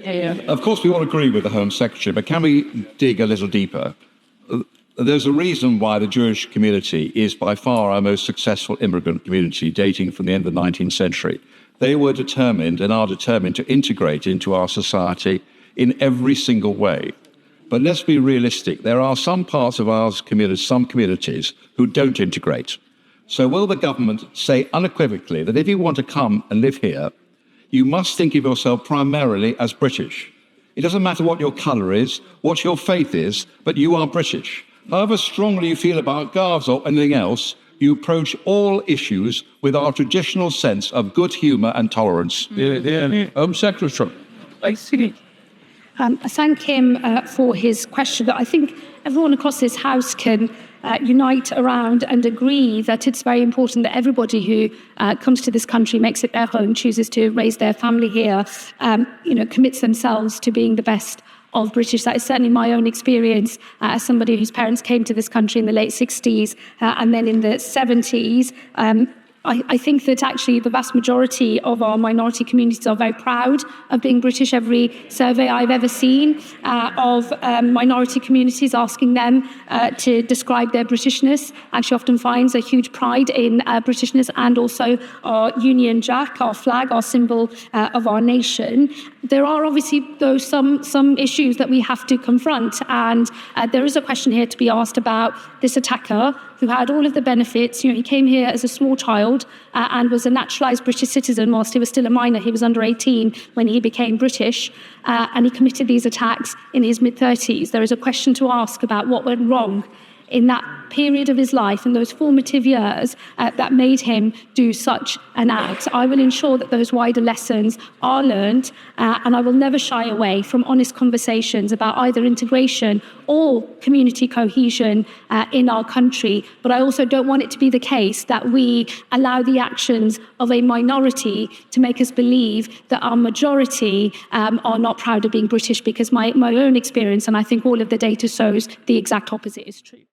Of course, we all agree with the Home Secretary, but can we dig a little deeper? There's a reason why the Jewish community is by far our most successful immigrant community, dating from the end of the 19th century. They were determined and are determined to integrate into our society in every single way. But let's be realistic. There are some parts of our community, some communities, who don't integrate. So will the government say unequivocally that if you want to come and live here, you must think of yourself primarily as British? It doesn't matter what your colour is, what your faith is, but you are British. However strongly you feel about Guards or anything else, you approach all issues with our traditional sense of good humour and tolerance. Home Secretary. I see. I thank him for his question. I think everyone across this House can unite around and agree that it's very important that everybody who comes to this country, makes it their home, chooses to raise their family here, commits themselves to being the best of British. That is certainly my own experience as somebody whose parents came to this country in the late 60s and then in the 70s. I think that actually the vast majority of our minority communities are very proud of being British. Every survey I've ever seen of minority communities asking them to describe their Britishness actually often finds a huge pride in Britishness and also our Union Jack, our flag, our symbol of our nation. There are obviously, though, some issues that we have to confront, and there is a question here to be asked about this attacker who had all of the benefits. He came here as a small child and was a naturalised British citizen whilst he was still a minor. He was under 18 when he became British, and he committed these attacks in his mid-30s. There is a question to ask about what went wrong in that period of his life, in those formative years that made him do such an act. I will ensure that those wider lessons are learned, and I will never shy away from honest conversations about either integration or community cohesion in our country. But I also don't want it to be the case that we allow the actions of a minority to make us believe that our majority are not proud of being British, because my own experience, and I think all of the data shows, the exact opposite is true.